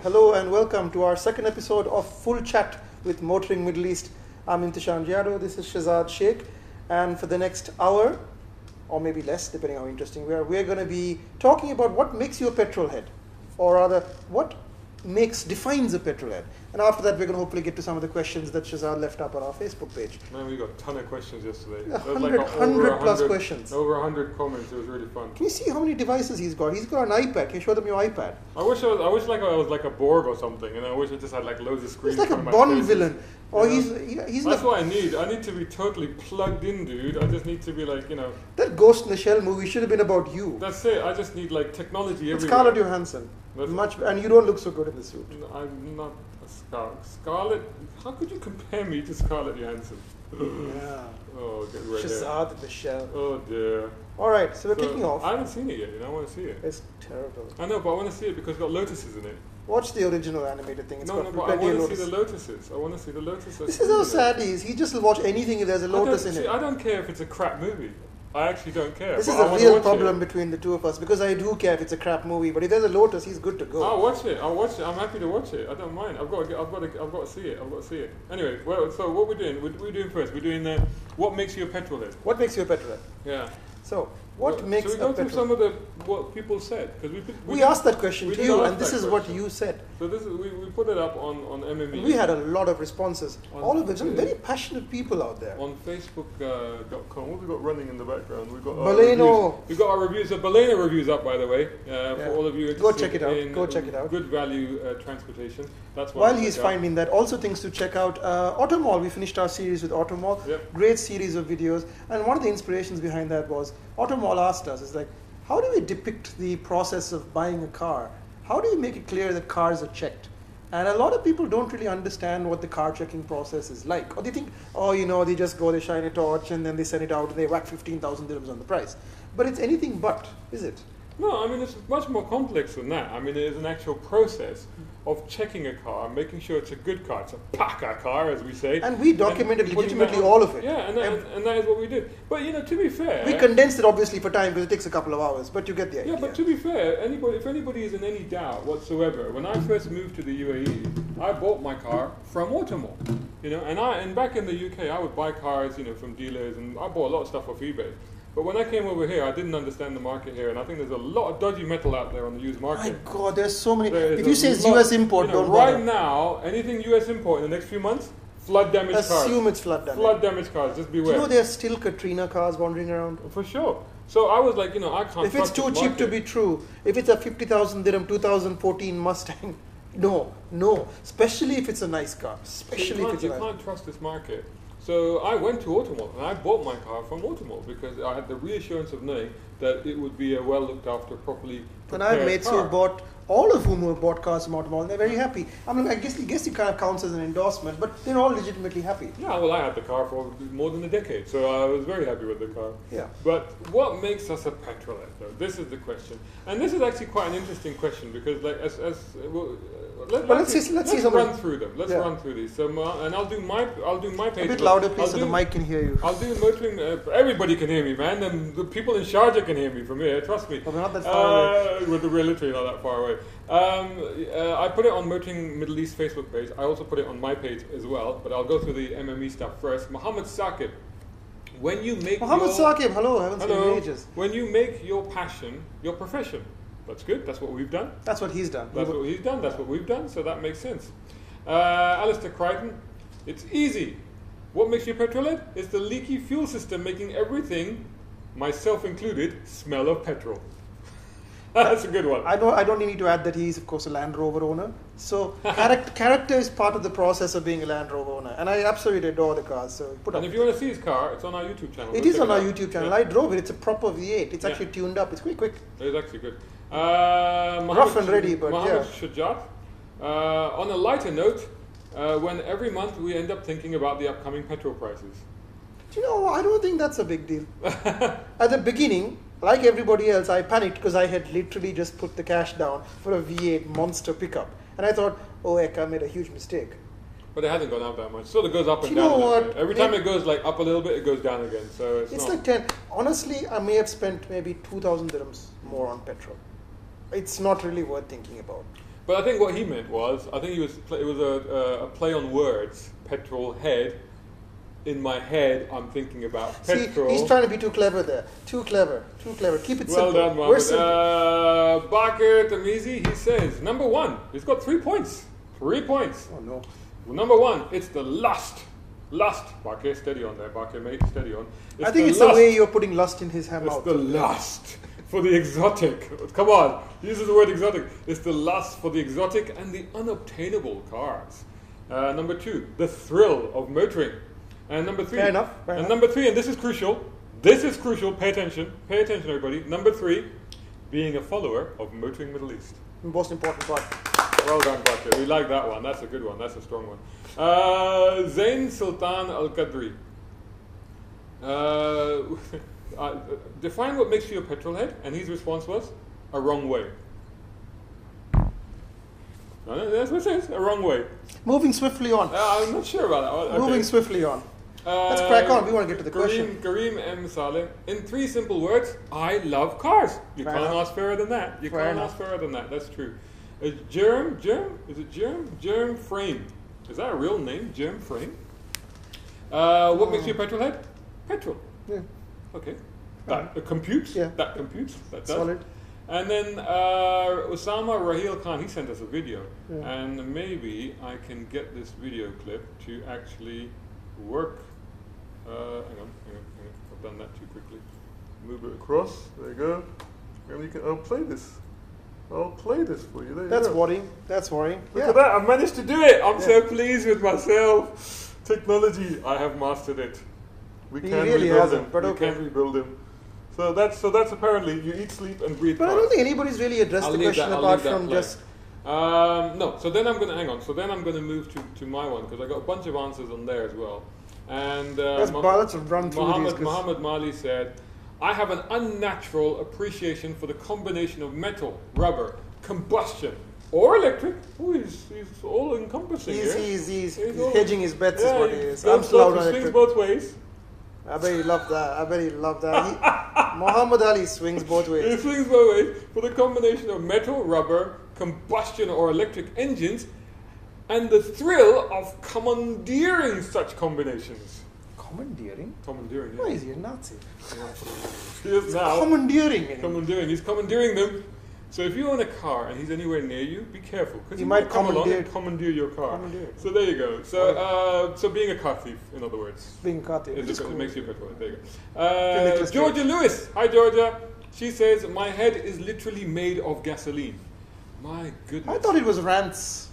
Hello and welcome to our second episode of Full Chat with Motoring Middle East. I'm Intishan Jado, this is Shazad Sheikh, and for the next hour, or maybe less, depending how interesting we are, we're going to be talking about what makes you a petrolhead, or rather, what defines a petrolhead. And after that, we're going to hopefully get to some of the questions that Shazad left up on our Facebook page. Man, we got a ton of questions yesterday. 100 plus questions. Over 100 comments. It was really fun. Can you see how many devices he's got? He's got an iPad. Can you show them your iPad? I wish I was like a Borg or something, and I wish I just had like loads of screens. He's like a Bond villain. Or he's That's what I need. I need to be totally plugged in, dude. I just need to be like, That Ghost in the Shell movie should have been about you. That's it. I just need like technology everywhere. Scarlett Johansson. And you don't look so good in the suit. I'm not a Scarlett. How could you compare me to Scarlett Johansson? Yeah. Oh, get right Shazad in the Shell. Oh dear. Alright, so we're kicking off. I haven't seen it yet, I want to see it. It's terrible. I know, but I want to see it because it's got lotuses in it. Watch the original animated thing. It's but I want to see the lotuses. I want to see the lotuses. This is how sad he is. He just will watch anything if there's a lotus in it. I don't care if it's a crap movie. I actually don't care. This is a real problem between the two of us because I do care if it's a crap movie, but if there's a lotus, he's good to go. I'll watch it. I'm happy to watch it. I don't mind. I've got to see it. Anyway, so what we're doing? We're doing first. We're doing what makes you a petrolhead. What makes you a petrolhead? Yeah. So, what makes a petrolhead? Shall we go through some of what people said? We asked that question to you, and this is what you said. So we put it up on MME. We had a lot of responses. All of it. Some very passionate people out there. On Facebook.com. What have we got running in the background? We've got Baleno. We've got our reviews. The Baleno reviews up, by the way, for all of you interested. Go check it out. Good value transportation. That's while he's finding that, also things to check out. Automall. We finished our series with Automall. Yep. Great series of videos. And one of the inspirations behind that was Automall asked us, it's like, how do we depict the process of buying a car? How do you make it clear that cars are checked? And a lot of people don't really understand what the car checking process is like. Or they think, they just go, they shine a torch, and then they send it out, and they whack 15,000 dirhams on the price. But it's anything but, is it? No, I mean, it's much more complex than that. I mean, it is an actual process of checking a car, making sure it's a good car. It's a Paka car, as we say. And we documented legitimately all of it. Yeah, and that is what we did. But, to be fair... We condensed it, obviously, for time, because it takes a couple of hours, but you get the idea. Yeah, but to be fair, if anybody is in any doubt whatsoever, when I first moved to the UAE, I bought my car from Automall. And back in the UK, I would buy cars, from dealers, and I bought a lot of stuff off eBay. But when I came over here, I didn't understand the market here, and I think there's a lot of dodgy metal out there on the used market. My God, there's so many. If you say it's US import, don't bother. Right now, anything US import in the next few months, flood damaged cars. Assume it's flood damage. Flood damaged cars, just beware. Do you know there's still Katrina cars wandering around? For sure. So I was like, I can't. If it's too cheap to be true, if it's a 50,000 dirham 2014 Mustang, no. Especially if it's a nice car. You can't trust this market. So I went to Automall and I bought my car from Automall because I had the reassurance of knowing that it would be a well looked after, properly prepared And I have mates car. who bought, all of whom have bought cars from Automall, and they're very happy. I mean, I guess it kind of counts as an endorsement, but they're all legitimately happy. Yeah, well, I had the car for more than a decade, so I was very happy with the car. Yeah. But what makes us a petrolhead, though? This is the question, and this is actually quite an interesting question because, like, let's run through them. Let's run through these. So, and I'll do my page. A bit louder, please, so the mic can hear you. I'll do motoring. Everybody can hear me, man, and the people in Sharjah can hear me from here. Trust me. But we're not that far away. We're literally not that far away. I put it on Motoring Middle East Facebook page. I also put it on my page as well. But I'll go through the MME stuff first. Mohammed Saqib, when you make Saqib, hello, I haven't seen you in ages. When you make your passion your profession. That's good. That's what we've done. That's what he's done. That's what he's done. That's what we've done. So that makes sense. Alistair Crichton, it's easy. What makes you a petrolhead? It's the leaky fuel system making everything, myself included, smell of petrol. That's a good one. I don't need to add that he's, of course, a Land Rover owner. So character is part of the process of being a Land Rover owner. And I absolutely adore the cars. So if you want to see his car, it's on our YouTube channel. It is on our YouTube channel. Yeah. I drove it. It's a proper V8. It's actually tuned up. It's quick. It's actually good. Rough and ready, but Mohammed Shajat. On a lighter note, when every month we end up thinking about the upcoming petrol prices. Do you know, I don't think that's a big deal. At the beginning, like everybody else, I panicked because I had literally just put the cash down for a V8 monster pickup. And I thought, I made a huge mistake. But it hasn't gone up that much. So it goes up and down. Every time it goes like up a little bit, it goes down again. So it's like 10. Honestly, I may have spent maybe 2,000 dirhams more on petrol. It's not really worth thinking about. But I think what he meant was, I think it was a play on words, Petrolhead. In my head, I'm thinking about petrol. See, he's trying to be too clever there. Too clever. Keep it well simple. done, We're Mohammed. simple. Bakr Tamizi, he says, number 1, he's got 3 points. 3 points. Oh no. Well, number 1, it's the lust. Lust. Bakr, steady on there, Bakr, mate, steady on. I think it's the way you're putting lust in his It's mouth. the lust for the exotic. Come on, uses the word exotic. It's the lust for the exotic and the unobtainable cars. Number 2, the thrill of motoring. And number 3, Fair enough. Number 3, and this is crucial. This is crucial. Pay attention, everybody. Number 3, being a follower of Motoring Middle East. Most important part. Well done, Bakr. We like that one. That's a good one. That's a strong one. Zain Sultan Al Qadri. Define what makes you a petrolhead, and his response was a wrong way. No, that's what it says. A wrong way. Moving swiftly on. I'm not sure about that one. Okay. Moving swiftly on. Let's crack on. We want to get to the question. Kareem M. Saleh. In 3 simple words, I love cars. You Fair can't enough. ask fairer than that. You Fair can't enough. ask fairer than that. That's true. Germ? Is it Germ? Germ Frame. Is that a real name? Germ Frame? What makes you a petrolhead? Petrol. Yeah. Okay. That computes. Yeah. That computes. That does. Solid. And then Osama Rahil Khan, he sent us a video. Yeah. And maybe I can get this video clip to actually work. Hang on. I've done that too quickly. Move it across. There you go. And I'll play this. I'll play this for you. There That's you go. worrying. That's worrying. Look at that. I managed to do it. I'm so pleased with myself. Technology. I have mastered it. We He can really rebuild hasn't, him. but We okay. can rebuild him. So that's apparently you eat, sleep, and breathe. But I cars. don't think anybody's really addressed I'll the leave question that- I'll apart leave that from blank. just. No. So then I'm going to hang on. So then I'm going to move to my one because I got a bunch of answers on there as well. And Let's run through these. 'Cause Muhammad Mali said, "I have an unnatural appreciation for the combination of metal, rubber, combustion, or electric." Oh, he's all encompassing here. He's all- hedging his bets, is what he is. goes I'm slow both- on swings electric. both ways. I bet he loved that. Muhammad Ali swings both It ways. swings both ways for the combination of metal, rubber, combustion or electric engines, and the thrill of commandeering such combinations. Commandeering? Commandeering, Why yeah. is he a Nazi? He is now Commandeering. him. commandeering. He's commandeering them. So if you own a car and he's anywhere near you, be careful because He he might might come along commandeer- and commandeer your car. Commandeer. So there you go. So being a car thief, in other words. Being Kati. It Cool. makes you a petrol. There you Nicolas go. Cage. Georgia Lewis. Hi, Georgia. She says, my head is literally made of gasoline. My goodness. I thought it was rants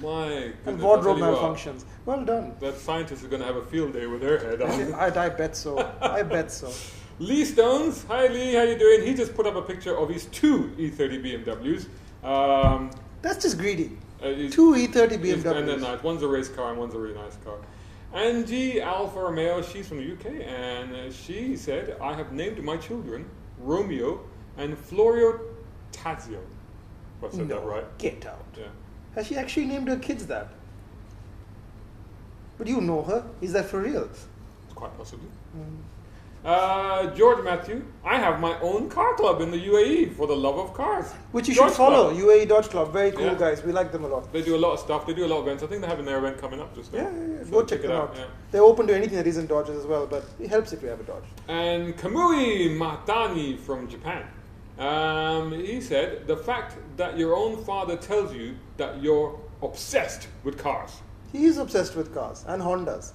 My goodness. and I'll wardrobe tell you what, malfunctions. Well done. that scientist is going to have a field day with her head on. I bet so. I bet so. Lee Stones. Hi, Lee. How you doing? He just put up a picture of his 2 E30 BMWs. That's just greedy. He's- 2 E30 And then BMWs. nice. One's a race car and one's a really nice car. Angie Alfa Romeo, she's from the UK, and she said, I have named my children Romeo and Florio Tazio. If I said that right. Get out. Yeah. Has she actually named her kids that? But you know her. Is that for real? Quite possibly. George Matthew, I have my own car club in the UAE for the love of cars. Which you Dodge should follow. Club. UAE Dodge Club. Very cool Yeah. guys. We like them a lot. They do a lot of stuff. They do a lot of events. I think they have an event coming up just now. Yeah. So Go check them out. Yeah. They're open to anything that isn't Dodges as well, but it helps if you have a Dodge. And Kamui Matani from Japan. He said, the fact that your own father tells you that you're obsessed with cars. He is obsessed with cars and Hondas.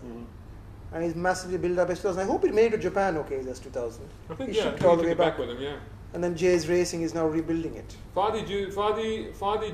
And he's massively built up S2000. I hope he made it to Japan okay, his S2000. I think, He yeah, shipped he all took the way it back back. with him, yeah. And then Jay's Racing is now rebuilding it. Fadi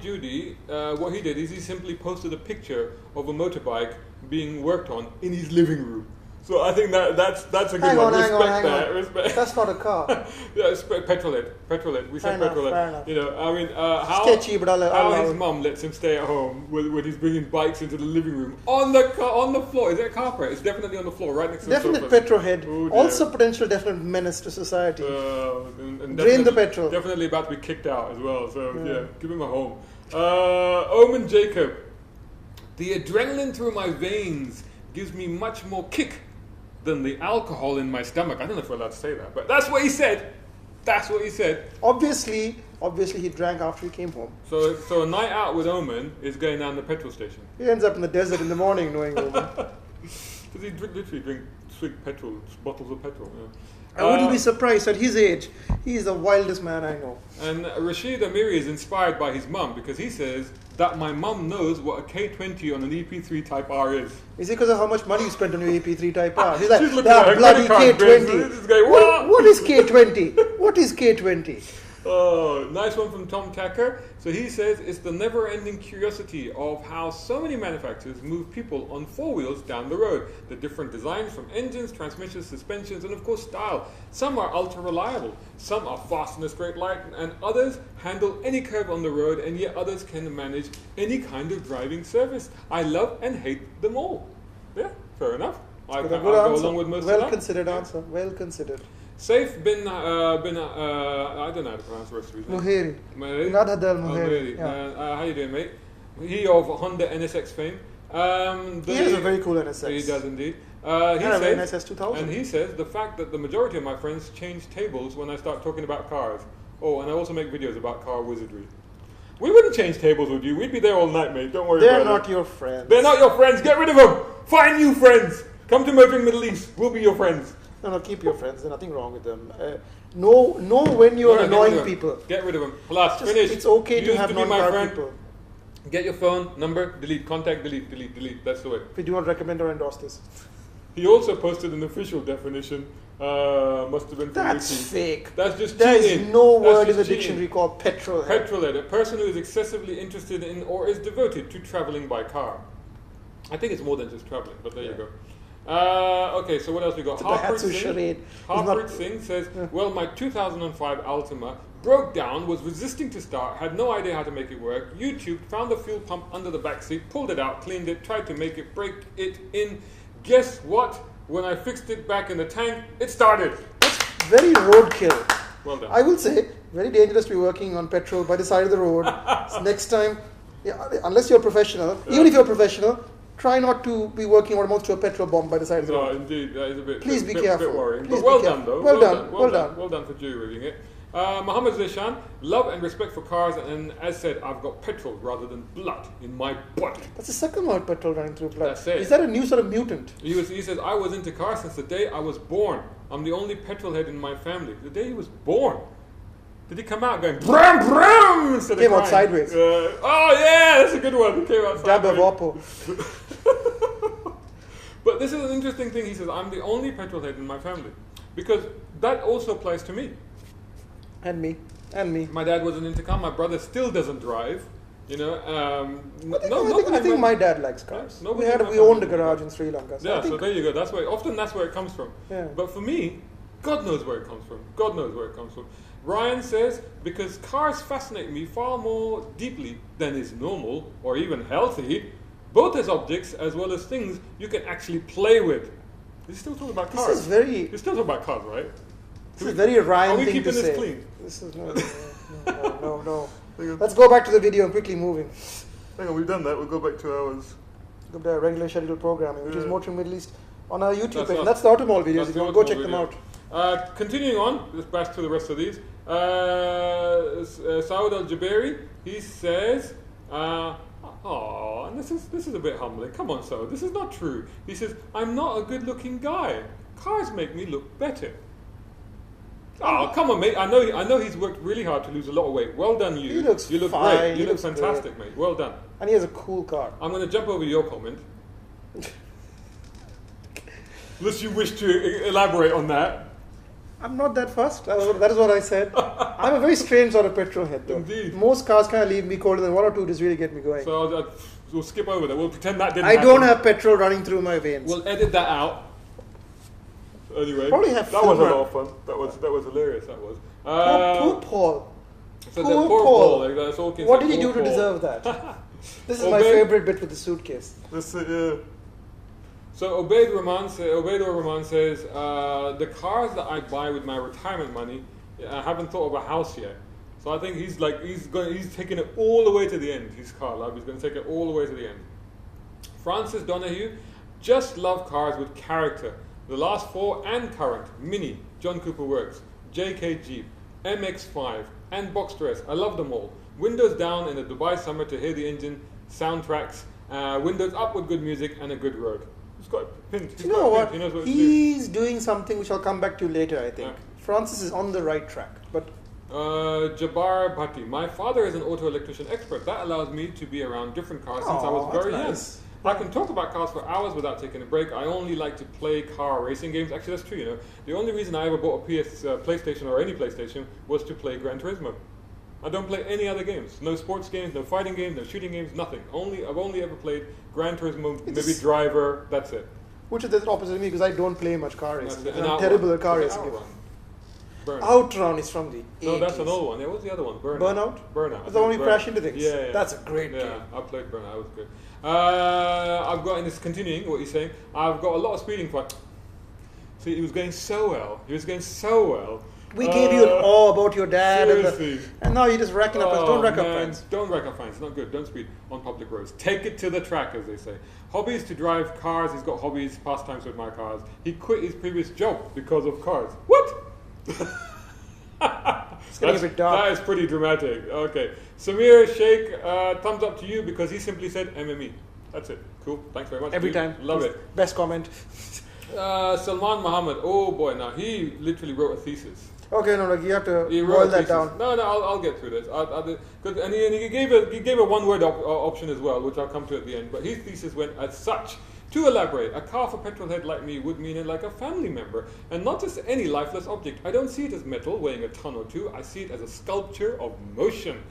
Judy, what he did is he simply posted a picture of a motorbike being worked on in his living room. So I think that's a good Hang one. on. Respect. That's not a car. Yeah, Petrolhead. We said Fair enough, Petrolhead. fair enough. You know, I mean, how Sketchy, but I'll how allow his it. mum lets him stay at home when he's bringing bikes into the living room on the floor. Is that a carpet? It's definitely on the floor, right next to Definite the sofa. petrolhead. Oh, dear. Also potential definite menace to society. And Drain the definitely- petrol. Definitely about to be kicked out as well. So Yeah. yeah, give him a home. Omen Jacob, the adrenaline through my veins gives me much more kick than the alcohol in my stomach. I don't know if we're allowed to say that, but that's what he said. That's what he said. Obviously, Obviously, he drank after he came home. So a night out with Oman is going down the petrol station. He ends up in the desert in the morning knowing Oman. Does he literally drink swig petrol, bottles of petrol? Yeah. I wouldn't be surprised at his age. He is the wildest man I know. And Rashid Amiri is inspired by his mum because he says that my mum knows what a K20 on an EP3 Type R is. Is it because of how much money you spent on your EP3 Type R? He's like, She's looking at that her bloody credit card K20. bills. This is going, what is K20? What is K20? Oh, nice one from Tom Tacker. So he says it's the never-ending curiosity of how so many manufacturers move people on four wheels down the road. The different designs from engines, transmissions, suspensions, and of course style. Some are ultra-reliable, some are fast in a straight line, and others handle any curve on the road, and yet others can manage any kind of driving surface. I love and hate them all. Yeah, fair enough. I'll go along with most of that. Well considered answer. Well considered. Saif bin, I don't know how to pronounce the rest of his name. Muhiri. Nadhad al-Muhiri. How you doing, mate? He of Honda NSX fame. He has a very cool NSX. He does indeed. NSX 2000. And he says the fact that the majority of my friends change tables when I start talking about cars. Oh, and I also make videos about car wizardry. We wouldn't change tables with you. We'd be there all night, mate. Don't worry about it. They're not your friends. They're not your friends. Get rid of them. Find new friends. Come to Motoring Middle East. We'll be your friends. No, keep your friends. There's nothing wrong with them. Know when you're annoying people. Get rid of them. Plus, finish. It's okay to have non-car people. Get your phone, number, delete, contact, delete. That's the way. We do not recommend or endorse this. He also posted an official definition. Must have been from That's fake. That's just There is cheating. no word in the dictionary called petrolhead. Petrolhead, a person who is excessively interested in or is devoted to traveling by car. I think it's more than just traveling, but there you go. Okay, so what else we got? Harpreet Singh says, well, my 2005 Altima broke down, was resisting to start, had no idea how to make it work, YouTube, found the fuel pump under the back seat, pulled it out, cleaned it, tried to make it, break it in. Guess what? When I fixed it back in the tank, it started. That's very roadkill. Well done. I will say, very dangerous to be working on petrol by the side of the road. So next time, unless you're professional, even if you're professional, try not to be working almost to a petrol bomb by the side of the road. No, indeed, that is a bit. Please be careful. Bit worrying. Please but well be done, careful. though. Well done for jury rigging it. Mohammed Zeshan, love and respect for cars, and as said, I've got petrol rather than blood in my body. That's the second word, petrol running through blood. That's it. Is that a new sort of mutant? He says, I was into cars since the day I was born. I'm the only petrolhead in my family. The day he was born. Did he come out going bram bram instead Came of out sideways. Oh yeah, that's a good one. He came out sideways. Dab of Oppo. But this is an interesting thing. He says, I'm the only petrolhead in my family. Because that also applies to me. And me. My dad wasn't into car. My brother still doesn't drive. You know, I think my dad likes cars. Yeah, we owned a garage in Sri Lanka. So yeah, so there you go. That's where it comes from. Yeah. But for me, God knows where it comes from. God knows where it comes from. Ryan says, because cars fascinate me far more deeply than is normal or even healthy, both as objects as well as things you can actually play with. He's still talking about cars. This is very... He's still talking about cars, right? This is very Ryan thing to say. Are we keeping this clean? This is no. Let's go back to the video and quickly moving. Hang on, we've done that. We'll go back to ours. Go to the regular scheduled programming, which is Motoring Middle East on our YouTube page. Us. That's the Automall videos. If you want to go check them out. Continuing on, let's back to the rest of these. Saud Al-Jabari, he says, and this is a bit humbling. Come on, Saud, this is not true. He says, I'm not a good-looking guy. Cars make me look better. Oh, come on, mate. I know he's worked really hard to lose a lot of weight. Well done, you. He looks You look fine. great. You look He looks fantastic, mate. Well done. And he has a cool car. I'm going to jump over your comment. Unless you wish to elaborate on that. I'm not that fussed. That is what I said. I'm a very strange sort of petrol head, though. Indeed. Most cars kind of leave me colder than one or two just really get me going. So we'll skip over that. We'll pretend that didn't I happen. don't have petrol running through my veins. We'll edit that out. Anyway, Probably have that was a film lot of fun. That was hilarious. That was. Poor Paul. So Poor poor Paul. Like, that's all What did he do to deserve that? This is my favorite bit with the suitcase. So Obaid Rahman says, the cars that I buy with my retirement money, I haven't thought of a house yet. So I think he's taking it all the way to the end. His car love, he's going to take it all the way to the end. Francis Donahue, just love cars with character. The last four and current: Mini, John Cooper Works, JK Jeep, MX-5, and Boxster S. I love them all. Windows down in a Dubai summer to hear the engine, soundtracks, windows up with good music and a good road. He's got a pinch. You know what? He knows what He's doing something which I'll come back to later, I think. Yeah. Francis is on the right track. But Jabbar Bhatti. My father is an auto electrician expert. That allows me to be around different cars since I was very young. I can talk about cars for hours without taking a break. I only like to play car racing games. Actually, that's true, you know. The only reason I ever bought a PlayStation or any PlayStation was to play Gran Turismo. I don't play any other games. No sports games, no fighting games, no shooting games, nothing. I've only ever played Gran Turismo, maybe Driver, that's it. Which is the opposite of me because I don't play much car racing. I'm Outrun. terrible at car racing. Outrun is from the 80s. No, that's an old one. Yeah, what's the other one? Burnout? Burnout. That's the one you crash into things. Yeah. That's a great game. Yeah, I played Burnout. That was good. I've got, and it's continuing what you're saying, I've got a lot of speeding fights. See, he was going so well. We gave you an awe about your dad. Seriously. And now you're just racking up fines. Don't rack up man, fines. Don't rack up fines. It's not good. Don't speed on public roads. Take it to the track, as they say. Hobbies to drive cars. He's got hobbies, pastimes with my cars. He quit his previous job because of cars. What? It's getting a bit dark. That is pretty dramatic. Okay. Samir Sheikh, thumbs up to you because he simply said MME. That's it. Cool. Thanks very much. Every time. Love it. Best comment. Salman Muhammad. Oh boy, now he literally wrote a thesis. Okay, no, you have to boil that down. No, I'll get through this. And he gave a one-word option as well, which I'll come to at the end. But his thesis went as such. To elaborate, a car for petrolhead like me would mean it like a family member, and not just any lifeless object. I don't see it as metal weighing a ton or two. I see it as a sculpture of motion.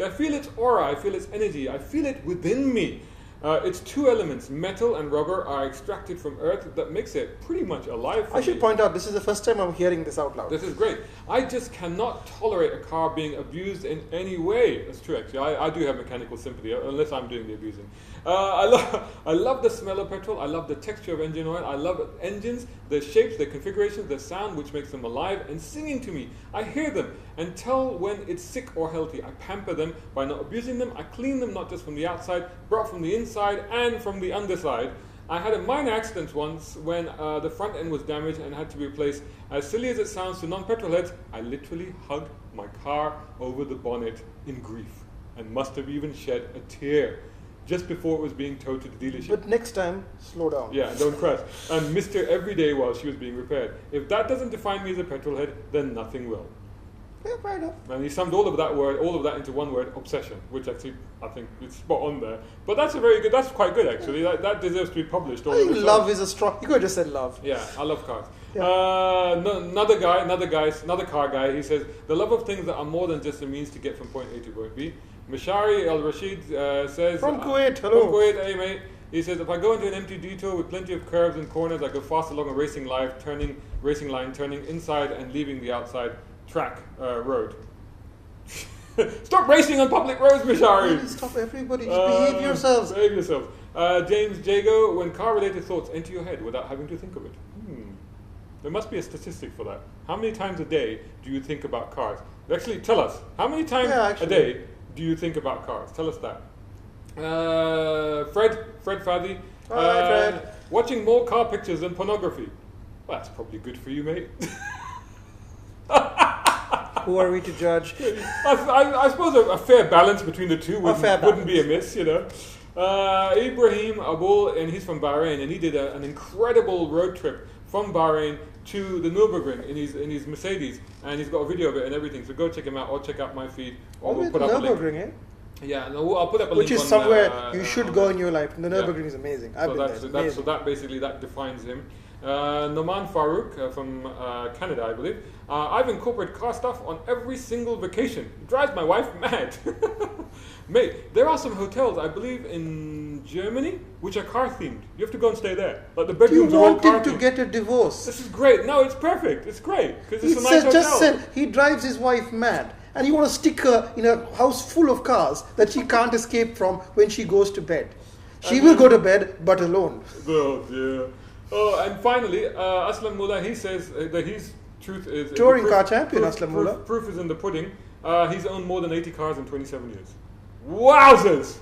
I feel its aura, I feel its energy, I feel it within me. Its two elements, metal and rubber, are extracted from earth. That makes it pretty much alive for I should point out, this is the first time I'm hearing this out loud. This is great. I just cannot tolerate a car being abused in any way. That's true, actually. I do have mechanical sympathy, unless I'm doing the abusing. I love the smell of petrol. I love the texture of engine oil. I love engines, the shapes, the configurations, the sound which makes them alive and singing to me. I hear them and tell when it's sick or healthy. I pamper them by not abusing them. I clean them not just from the outside, but from the inside and from the underside. I had a minor accident once when the front end was damaged and had to be replaced. As silly as it sounds to non-petrol heads, I literally hugged my car over the bonnet in grief and must have even shed a tear just before it was being towed to the dealership. But next time, slow down. Yeah, don't crash. And missed her every day while she was being repaired. If that doesn't define me as a petrol head, then nothing will. Yeah, fair enough. And he summed all of that into one word, obsession, which actually I think is spot on there. But that's quite good actually. That deserves to be published. I think love is a strong. You could have just said love. Yeah, I love cars. Yeah. Another car guy. He says the love of things that are more than just a means to get from point A to point B. Mashari Al Rashid says from Kuwait. Hello. From Kuwait, hey mate. He says if I go into an empty detour with plenty of curves and corners, I go fast along a racing line, turning inside and leaving the outside track road. Stop racing on public roads, Mishari! Stop everybody, just behave yourselves. Behave yourselves. James Jago, when car-related thoughts enter your head without having to think of it. There must be a statistic for that. How many times a day do you think about cars? Actually, tell us. How many times a day do you think about cars? Tell us that. Fred Fadhi. Hi, Fred. Watching more car pictures than pornography. Well, that's probably good for you, mate. Who are we to judge? I suppose a fair balance between the two wouldn't be amiss, you know. Ibrahim Abul, and he's from Bahrain, and he did an incredible road trip from Bahrain to the Nürburgring in his Mercedes, and he's got a video of it and everything. So go check him out, or check out my feed, or we'll put up a link. Nürburgring, eh? Yeah, no, I'll put up a link. Which is on, somewhere you should go in your life. The Nürburgring is amazing. I've been there. So that basically defines him. Noman Farouk from Canada, I believe. I've incorporated car stuff on every single vacation. It drives my wife mad. Mate, there are some hotels, I believe, in Germany, which are car themed. You have to go and stay there. Like the bedrooms are all car themed. You want him to get a divorce. This is great. No, it's perfect. It's great because it's a nice hotel. Just said he drives his wife mad, and you want to stick her in a house full of cars that she can't escape from when she goes to bed. She will go to bed, but alone. Oh dear. Oh, and finally, Aslam Mullah, he says that his truth is... Touring car champion, Aslam Mullah. Proof is in the pudding. He's owned more than 80 cars in 27 years. Wowzers!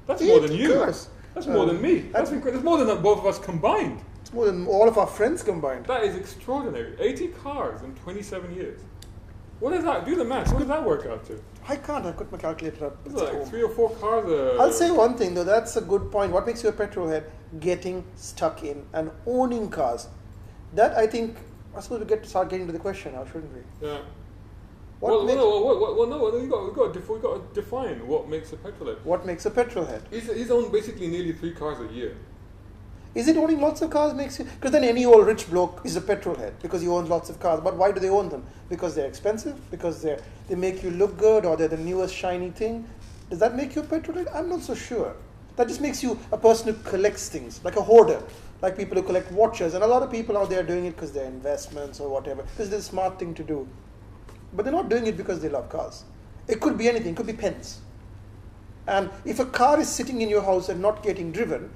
That's more than you. Cars. That's more than me. That's incredible. That's more than both of us combined. It's more than all of our friends combined. That is extraordinary. 80 cars in 27 years. What is that? Do the math. What does that work out to? I can't. I put my calculator up. It's It's at like home. 3 or 4 cars. I'll say one thing though. That's a good point. What makes you a petrolhead? Getting stuck in and owning cars. That I think. I suppose we start getting to the question now, shouldn't we? Yeah. What makes, No. We got to define what makes a petrolhead. what makes a petrolhead? He's owned basically nearly 3 cars a year. Is it owning lots of cars makes you? Because then any old rich bloke is a petrolhead because he owns lots of cars. But why do they own them? Because they're expensive? Because they make you look good, or they're the newest shiny thing? Does that make you a petrolhead? I'm not so sure. That just makes you a person who collects things, like a hoarder, like people who collect watches. And a lot of people out there are doing it because they're investments or whatever, because it's a smart thing to do. But they're not doing it because they love cars. It could be anything. It could be pens. And if a car is sitting in your house and not getting driven,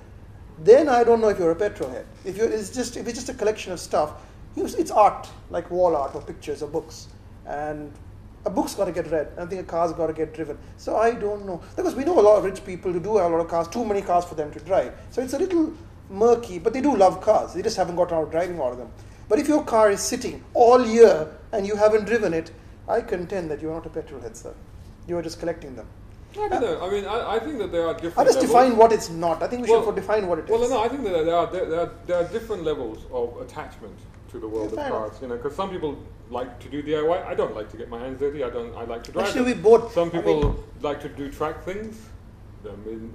then I don't know if you're a petrolhead. If it's just a collection of stuff, it's art, like wall art or pictures or books. And a book's got to get read. I think a car's got to get driven. So I don't know. Because we know a lot of rich people who do have a lot of cars, too many cars for them to drive. So it's a little murky, but they do love cars. They just haven't got around driving all of them. But if your car is sitting all year and you haven't driven it, I contend that you're not a petrolhead, sir. You are just collecting them. I don't know. I mean, I think that there are different. I'll just levels. define what it's not. I think we should define what it is. Well, no, I think that there are different levels of attachment to the world of cars. You know, because some people like to do DIY. I don't like to get my hands dirty. I like to drive. Actually, we both. Some people like to do track things.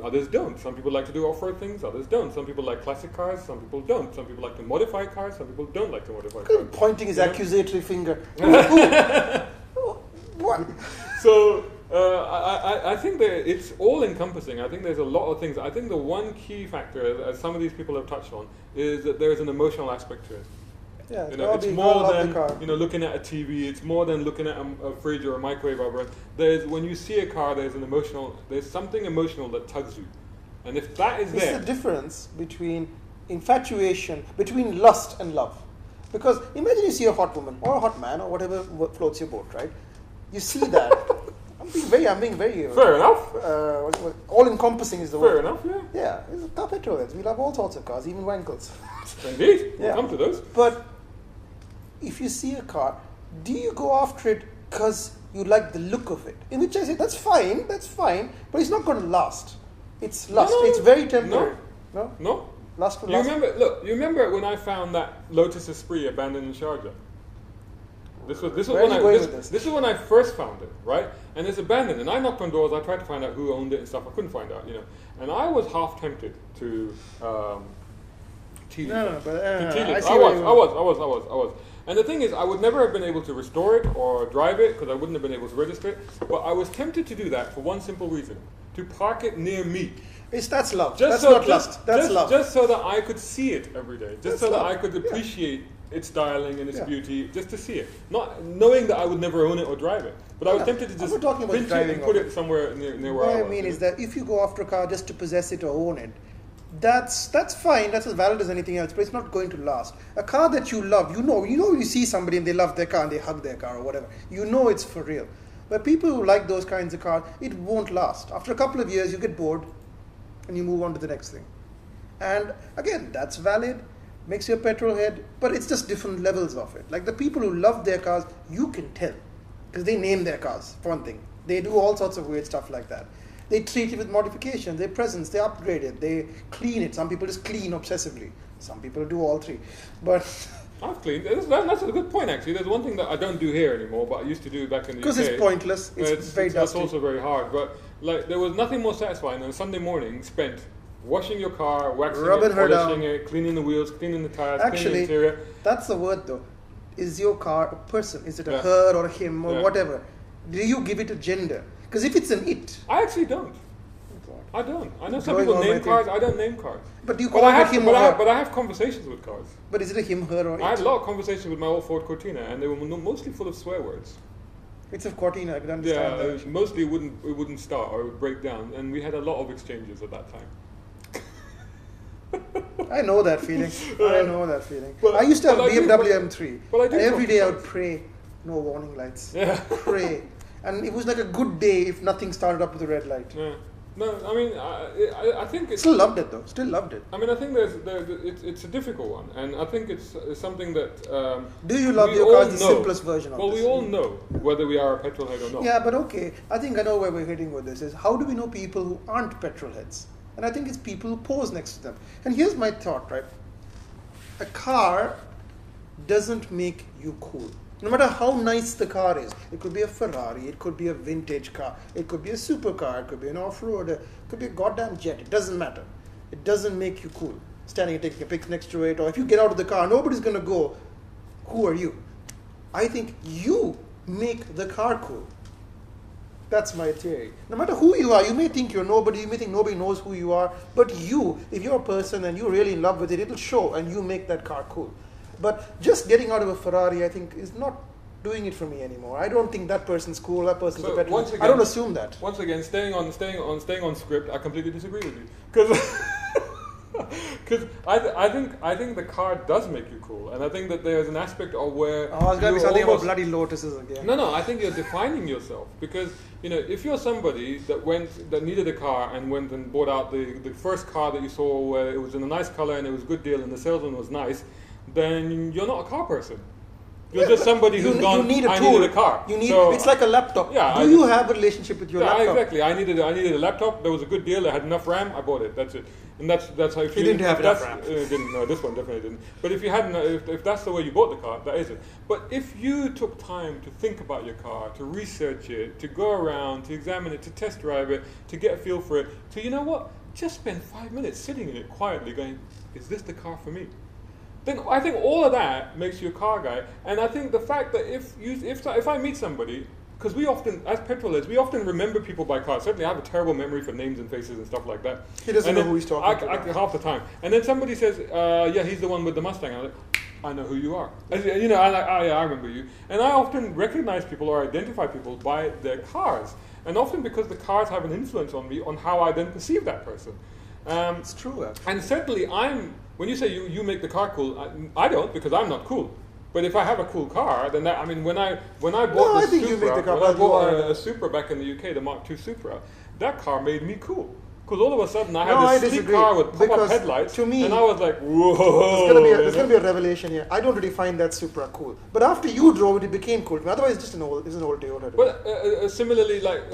Others don't. Some people like to do off-road things. Others don't. Some people like classic cars. Some people don't. Some people like to modify cars. Some people don't like to modify cars. Pointing his accusatory finger. What? So. I think that it's all encompassing. I think there's a lot of things. I think the one key factor, as some of these people have touched on, is that there is an emotional aspect to it. Yeah, you know, it's more than looking at a TV. It's more than looking at a fridge or a microwave oven. When you see a car, there's something emotional that tugs you, and if that is there, it's the difference between infatuation, between lust and love. Because imagine you see a hot woman or a hot man or whatever floats your boat, right? You see that. I'm being very fair enough. All-encompassing is the word. Fair enough, yeah. Yeah, it's car petrolheads. We love all sorts of cars, even wankles. Indeed, yeah. We'll come to those. But if you see a car, do you go after it because you like the look of it? In which I say, that's fine, but it's not going to last. It's lust. No, it's very temporary. No. Lust will last. You remember when I found that Lotus Esprit abandoned in Sharjah? This was when I first found it, right? And it's abandoned. And I knocked on doors. I tried to find out who owned it and stuff. I couldn't find out, you know. And I was half tempted to tease it. I was. And the thing is, I would never have been able to restore it or drive it because I wouldn't have been able to register it. But I was tempted to do that for one simple reason: to park it near me. That's love. That's not lust. That's love. Just so that I could see it every day. Just so that I could appreciate its styling and its beauty, just to see it. Not knowing that I would never own it or drive it. But I was tempted to just print it and put it somewhere near where I was. What I mean is that if you go after a car just to possess it or own it, that's fine. That's as valid as anything else, but it's not going to last. A car that you love, you know you see somebody and they love their car and they hug their car or whatever. You know it's for real. But people who like those kinds of cars, it won't last. After a couple of years, you get bored and you move on to the next thing. And again, that's valid. Makes you a petrolhead, but it's just different levels of it. Like the people who love their cars, you can tell, because they name their cars, for one thing. They do all sorts of weird stuff like that. They treat it with modifications, they presents, they upgrade it, they clean it. Some people just clean obsessively. Some people do all three. But I've cleaned. That's a good point, actually. There's one thing that I don't do here anymore, but I used to do back in the UK. Because it's pointless. It's very dusty. That's also very hard. But like, there was nothing more satisfying than a Sunday morning spent washing your car, waxing it, polishing it, cleaning the wheels, cleaning the tires, cleaning the interior. That's the word though. Is your car a person? Is it a her or a him or whatever? Do you give it a gender? Because if it's an it... I actually don't. I don't. I know some people name cars. I don't name cars. But do you call it him or her? But I have conversations with cars. But is it a him, her or it? I had a lot of conversations with my old Ford Cortina and they were mostly full of swear words. It's a Cortina, I can understand that. Yeah, mostly it wouldn't start or it would break down, and we had a lot of exchanges at that time. I know that feeling. I used to have a BMW M3. And every day I would pray, no warning lights. Yeah. Pray. And it was like a good day if nothing started up with a red light. Yeah. No, I mean, I think it's... Still loved it though. Still loved it. I mean, I think it's a difficult one, and I think it's something that... Do you love your car? The simplest version of this. Well, we all know whether we are a petrol head or not. Yeah, but okay. I think I know where we're heading with this. Is how do we know people who aren't petrol heads? And I think it's people who pose next to them. And here's my thought, right? A car doesn't make you cool. No matter how nice the car is, it could be a Ferrari, it could be a vintage car, it could be a supercar, it could be an off-roader, it could be a goddamn jet. It doesn't matter. It doesn't make you cool. Standing and taking a pic next to it, or if you get out of the car, nobody's going to go, who are you? I think you make the car cool. That's my theory. No matter who you are, you may think you're nobody, you may think nobody knows who you are, but you, if you're a person and you're really in love with it, it'll show and you make that car cool. But just getting out of a Ferrari, I think, is not doing it for me anymore. I don't think that person's cool, that person's a petrol. I don't assume that. Once again, staying on script, I completely disagree with you. Because I think the car does make you cool, and I think that there's an aspect of where... Oh, it's going to be something about bloody Lotuses again. No, I think you're defining yourself, because if you're somebody that needed a car and went and bought out the first car that you saw where it was in a nice color and it was a good deal and the salesman was nice, then you're not a car person. You're just somebody who's gone, I needed a car. It's like a laptop. Yeah, Do you have a relationship with your laptop? Exactly. I needed a laptop. There was a good deal. I had enough RAM. I bought it. That's it. And that's how you didn't have enough RAM. No, this one definitely didn't. But if you hadn't, if that's the way you bought the car, that is it. But if you took time to think about your car, to research it, to go around, to examine it, to test drive it, to get a feel for it, to, you know what, just spend 5 minutes sitting in it quietly going, is this the car for me? Then I think all of that makes you a car guy. And I think the fact that if I meet somebody, because we often, as petrolheads, we often remember people by cars. Certainly I have a terrible memory for names and faces and stuff like that. He doesn't know who he's talking to. Half the time. And then somebody says, yeah, he's the one with the Mustang. I'm like, I know who you are. I'm like, oh yeah, I remember you. And I often recognize people or identify people by their cars. And often because the cars have an influence on me on how I then perceive that person. It's true, actually. And certainly when you say you make the car cool, I don't, because I'm not cool. But if I have a cool car, then when I bought a Supra back in the UK, the Mark II Supra, that car made me cool. Because all of a sudden I had this sleek car with pop-up headlights, to me, and I was like, whoa. There's going to be a revelation here. I don't really find that Supra cool. But after you drove it, it became cool. Otherwise, it's just an old Toyota. But similarly, like,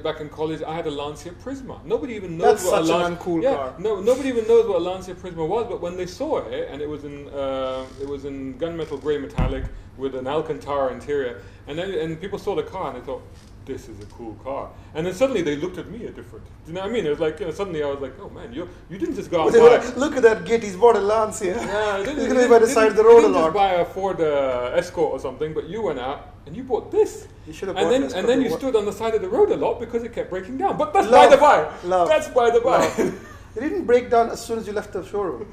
back in college, I had a Lancia Prisma. Nobody even knows what a Lancia... That's such an uncool car. No, nobody even knows what a Lancia Prisma was, but when they saw it, and it was in gunmetal grey metallic with an Alcantara interior, and people saw the car and they thought, this is a cool car. And then suddenly they looked at me different. Do you know what I mean? It was like, suddenly I was like, oh man, you didn't just go out and buy... Look at that git, he's bought a Lancia. Yeah, he's going to be by the side of the road a lot. You didn't just buy a Ford Escort or something, but you went out and you bought this. You should have bought this. And then you stood on the side of the road a lot because it kept breaking down. But that's by the by. That's by the by. It didn't break down as soon as you left the showroom.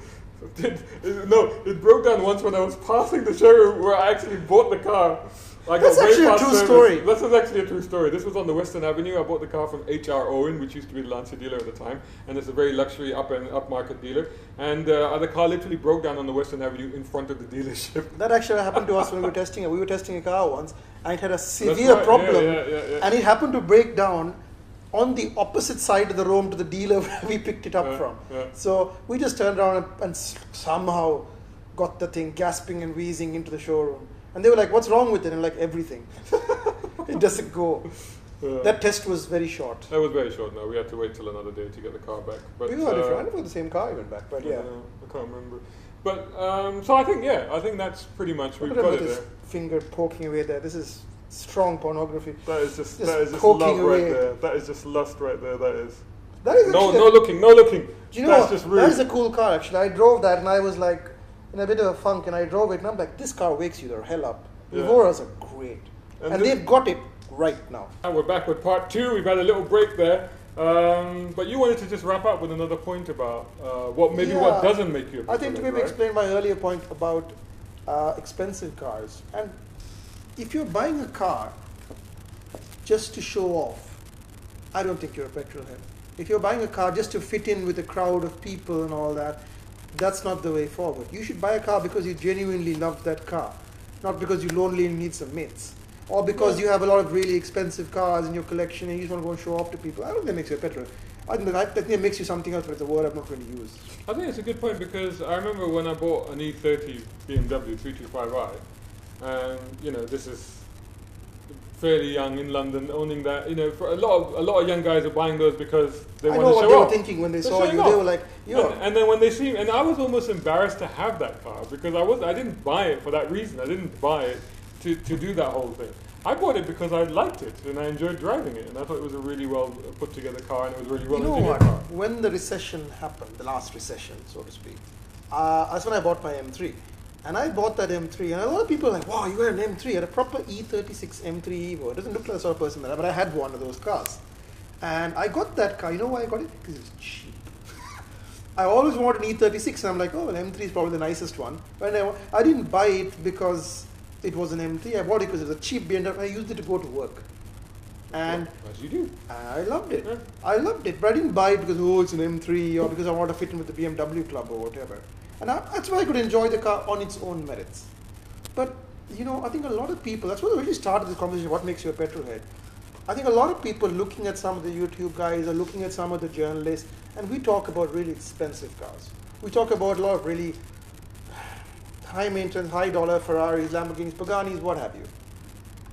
It broke down once when I was passing the showroom where I actually bought the car. That's actually a true story. This is actually a true story. This was on the Western Avenue. I bought the car from H.R. Owen, which used to be the Lancia dealer at the time, and it's a very luxury upmarket dealer. And the car literally broke down on the Western Avenue in front of the dealership. That actually happened to us when we were testing it. We were testing a car once, and it had a severe problem, and it happened to break down on the opposite side of the road to the dealer where we picked it up from. Yeah. So we just turned around and somehow got the thing gasping and wheezing into the showroom. And they were like, what's wrong with it? And like, everything. It doesn't go. That test was very short. That was very short. No, we had to wait till another day to get the car back. But we were different. I don't know the same car I went back, but yeah. I can't remember. But so I think that's pretty much we've got it there. Finger poking away there. This is strong pornography. That is just love right there. That is just lust right there. That is no looking. Do you know that's just rude. That is a cool car actually. I drove that and I was like in a bit of a funk, and I drove it and I'm like, this car wakes you the hell up. Evoras are great. And they've got it right now. And we're back with part 2. We've had a little break there. But you wanted to just wrap up with another point about what doesn't make you a petrolhead, I think to maybe explain my earlier point about expensive cars. And if you're buying a car just to show off, I don't think you're a petrolhead. If you're buying a car just to fit in with a crowd of people and all that, that's not the way forward. You should buy a car because you genuinely love that car, not because you're lonely and need some mates. or because you have a lot of really expensive cars in your collection and you just want to go and show off to people. I don't think that makes you a petrolhead. I think it makes you something else, but it's a word I've not really used. I think it's a good point because I remember when I bought an E30 BMW 325i, and this is fairly young in London, owning that. For a lot of young guys are buying those because they want to show off. I know what they were thinking when they saw you. They were like, and then when they see, and I was almost embarrassed to have that car because I didn't buy it for that reason. I didn't buy it to do that whole thing. I bought it because I liked it and I enjoyed driving it, and I thought it was a really well put together car and it was really well engineered car. When the recession happened, the last recession, so to speak, that's when I bought my M3. And I bought that M3, and a lot of people are like, wow, you had an M3, had a proper E36 M3 Evo. It doesn't look like the sort of person that, but I had one of those cars. And I got that car. You know why I got it? Because it was cheap. I always wanted an E36, and I'm like, oh, an M3 is probably the nicest one. But I didn't buy it because it was an M3. I bought it because it was a cheap BMW. I used it to go to work. And as you do. I loved it. Yeah. I loved it, but I didn't buy it because, it's an M3 or because I want to fit in with the BMW club or whatever. And that's why I could enjoy the car on its own merits. But, I think a lot of people, that's what really started this conversation, what makes you a petrolhead. I think a lot of people looking at some of the YouTube guys or looking at some of the journalists, and we talk about really expensive cars. We talk about a lot of really high maintenance, high dollar Ferraris, Lamborghinis, Paganis, what have you.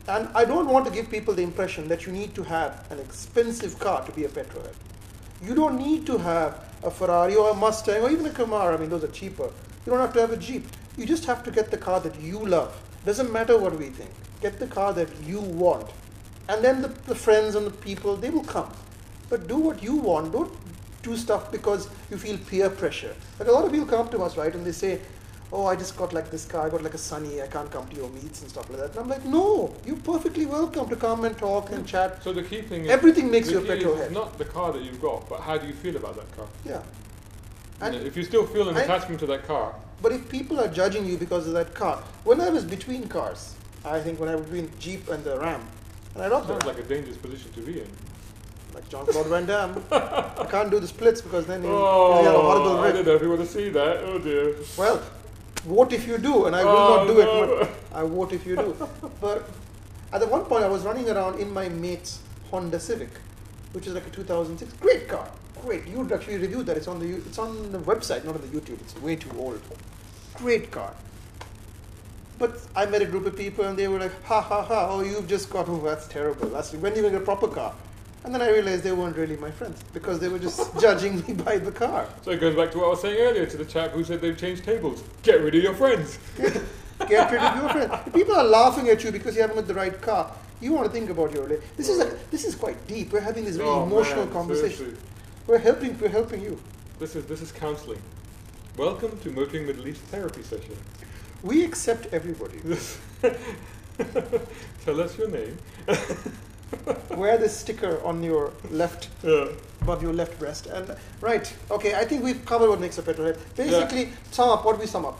And I don't want to give people the impression that you need to have an expensive car to be a petrolhead. You don't need to have a Ferrari or a Mustang or even a Camaro. I mean, those are cheaper. You don't have to have a Jeep. You just have to get the car that you love. Doesn't matter what we think. Get the car that you want. And then the friends and the people, they will come. But do what you want. Don't do stuff because you feel peer pressure. Like a lot of people come to us, right, and they say, oh, I just got like this car, I got like a Sunny, I can't come to your meets and stuff like that. And I'm like, no, you're perfectly welcome to come and talk and chat. So the key thing is, everything makes you a petrolhead. It's not the car that you've got, but how do you feel about that car? Yeah. And if you still feel an attachment to that car. But if people are judging you because of that car, when I was between cars, I think when I was between Jeep and the Ram, and I loved it. Sounds like a dangerous position to be in. Like Jean-Claude Van Damme. I can't do the splits because then you have a horrible I don't know if you want to see that. Oh dear. Well, vote if you do, and I will not do it. I vote if you do. But at one point, I was running around in my mate's Honda Civic, which is like a 2006. Great car, great. You would actually review that. It's on the website, not on the YouTube. It's way too old. Great car. But I met a group of people, and they were like, ha ha ha! Oh, you've just got. Oh, that's terrible. That's when you get a proper car. And then I realized they weren't really my friends because they were just judging me by the car. So it goes back to what I was saying earlier to the chap who said they've changed tables. Get rid of your friends. Get rid of your friends. If people are laughing at you because you haven't got the right car, you want to think about your relationship. This is quite deep. We're having this very emotional conversation. Seriously. We're helping you. This is counselling. Welcome to Motoring Middle East Therapy Session. We accept everybody. Tell us your name. Wear this sticker on your left, above your left breast. And right, okay, I think we've covered what makes a petrolhead. Basically, what do we sum up?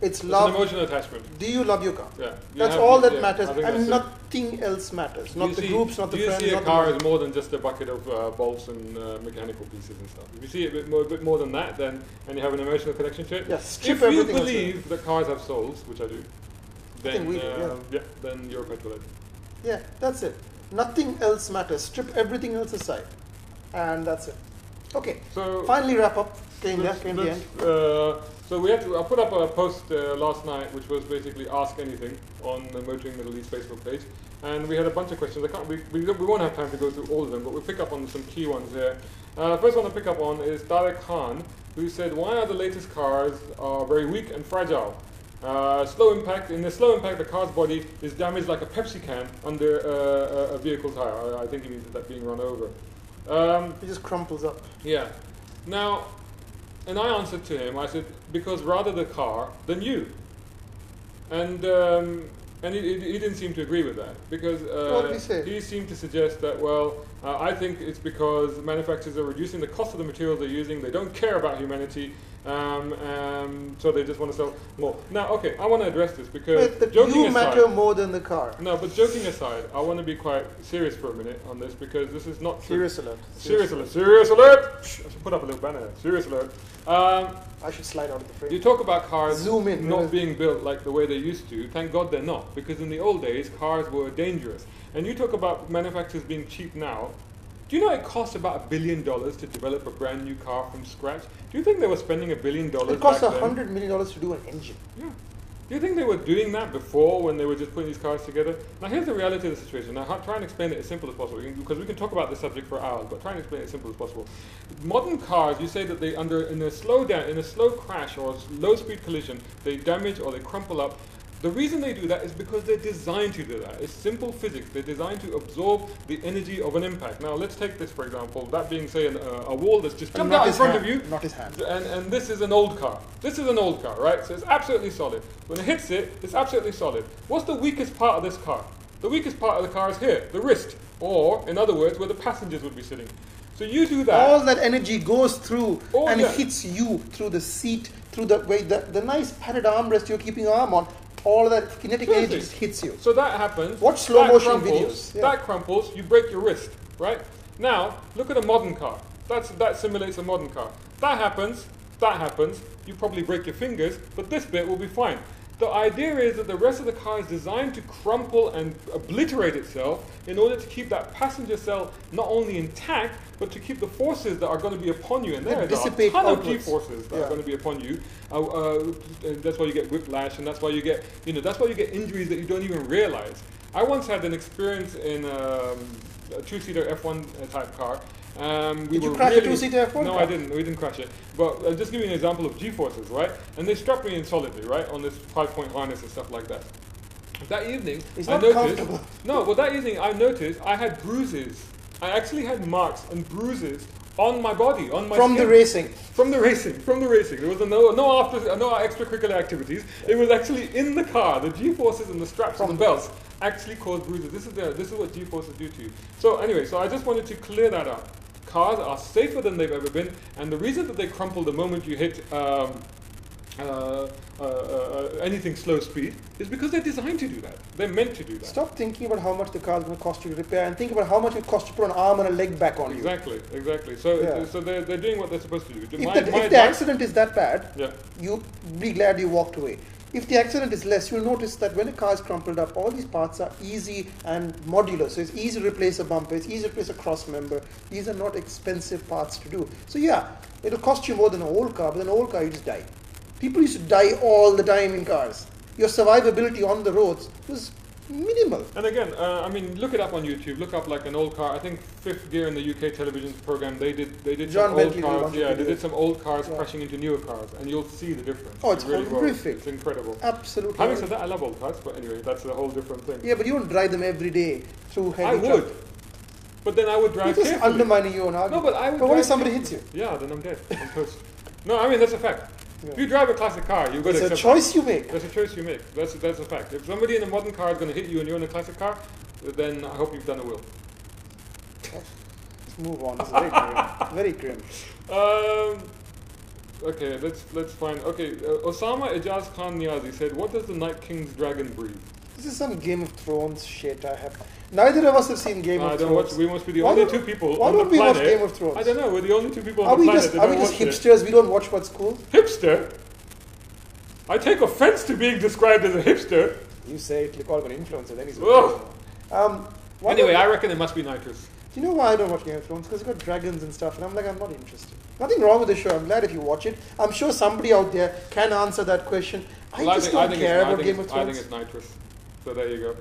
It's love. It's an emotional attachment. Do you love your car? Yeah. That's all that matters, and nothing else matters. Not the groups, not the friends. Do you see a car as more than just a bucket of bolts and mechanical pieces and stuff? If you see it a bit more than that, then and you have an emotional connection to it. Yes. If you believe that cars have souls, which I do, then then you're a petrolhead. Yeah, that's it. Nothing else matters. Strip everything else aside, and that's it. Okay. So finally, wrap up. Came the end. So I put up a post last night, which was basically ask anything on the Motoring Middle East Facebook page, and we had a bunch of questions. We won't have time to go through all of them, but we'll pick up on some key ones here. First one to pick up on is Dalek Khan, who said, "Why are the latest cars very weak and fragile? Slow impact. In the slow impact, the car's body is damaged like a Pepsi can under a vehicle tire." I think he means that being run over. It just crumples up. Yeah. Now, and I answered to him. I said, because rather the car than you. And he didn't seem to agree with that because what did he say? He seemed to suggest that I think it's because manufacturers are reducing the cost of the materials they're using. They don't care about humanity. So they just want to sell more. Now, okay, I want to address this because you matter more than the car. No, but joking aside, I want to be quite serious for a minute on this because this is not serious alert. Serious alert! Serious alert! I should put up a little banner. Serious alert! I should slide out of the frame. You talk about cars Zoom in. not being built like the way they used to. Thank God they're not, because in the old days, cars were dangerous. And you talk about manufacturers being cheap now. Do you know it costs about $1 billion to develop a brand new car from scratch? Do you think they were spending $1 billion It costs back then? $100 million to do an engine. Yeah. Do you think they were doing that before when they were just putting these cars together? Now here's the reality of the situation. Now try and explain it as simple as possible, because we can talk about this subject for hours, but try and explain it as simple as possible. Modern cars, you say that they in a slow crash or low speed collision, they damage or they crumple up. The reason they do that is because they're designed to do that. It's simple physics. They're designed to absorb the energy of an impact. Now let's take this for example. That being, say, a wall that's just jumped out in front of you. Not his hand. And this is an old car. This is an old car, right? So it's absolutely solid. When it hits it, it's absolutely solid. What's the weakest part of this car? The weakest part of the car is here, the wrist. Or, in other words, where the passengers would be sitting. So you do that. All that energy goes through and hits you through the seat, through the way the nice padded armrest you're keeping your arm on. All of that kinetic energy just hits you. So that happens. Watch slow motion videos. Yeah. That crumples, you break your wrist, right? Now, look at a modern car. That simulates a modern car. That happens, you probably break your fingers, but this bit will be fine. The idea is that the rest of the car is designed to crumple and obliterate itself in order to keep that passenger cell not only intact, but to keep the forces that are going to be upon you. And there are a ton of G-forces that are going to be upon you. That's why you get whiplash, and that's why you get, injuries that you don't even realize. I once had an experience in a two-seater F1 type car. Did you crash a two-seater F1 No, car? I didn't. We didn't crash it. But I'll just give you an example of G-forces, right? And they strapped me in solidly, right, on this 5-point harness and stuff like that. That evening, I noticed. No, well, that evening I noticed I had bruises. I actually had marks and bruises on my body, on my skin. The racing. From the racing. There was no extracurricular activities. It was actually in the car. The G-forces and the straps and the belts actually caused bruises. This is what G-forces do to you. So anyway, I just wanted to clear that up. Cars are safer than they've ever been, and the reason that they crumple the moment you hit anything slow speed is because they're designed to do that. They're meant to do that. Stop thinking about how much the car is going to cost you to repair, and think about how much it costs to put an arm and a leg back on you. Exactly. So they're doing what they're supposed to do. If the accident is that bad, you'll be glad you walked away. If the accident is less, you'll notice that when a car is crumpled up, all these parts are easy and modular. So it's easy to replace a bumper, it's easy to replace a cross member. These are not expensive parts to do. So it'll cost you more than an old car, but an old car you just die. People used to die all the time in cars. Your survivability on the roads was minimal. And again, look it up on YouTube. Look up like an old car. I think Fifth Gear in the UK television program, they did John some Bentley old cars. Yeah, they did some old cars crashing into newer cars, and you'll see the difference. Oh, it's horrific. It's incredible. Absolutely. Having said that, I love old cars, but anyway, that's a whole different thing. Yeah, but you don't drive them every day through heavy I would. But then I would drive carefully. You're just undermining your own argument. No, but I would. But what if somebody hits you? Yeah, then I'm dead. I'm toast. No, that's a fact. Yeah. If you drive a classic car, you've got to accept It's a choice you make. That's a choice you make. That's a fact. If somebody in a modern car is going to hit you and you're in a classic car, then I hope you've done a will. Let's move on. It's very grim. Very grim. Okay, let's find. Okay, Osama Ijaz Khan Niazi said, "What does the Night King's dragon breathe?" This is some Game of Thrones shit. Neither of us have seen Game of Thrones. We must be the only two people Why on the don't we planet. watch Game of Thrones? I don't know. We're the only two people on the planet that Are we just hipsters? We don't watch what's cool? Hipster? I take offense to being described as a hipster. You say it, you call him an influencer, then he's anyway, I reckon it must be nitrous. Do you know why I don't watch Game of Thrones? Because it's got dragons and stuff, and I'm not interested. Nothing wrong with the show. I'm glad if you watch it. I'm sure somebody out there can answer that question. I don't care about Game of Thrones. I think it's nitrous. So there you go.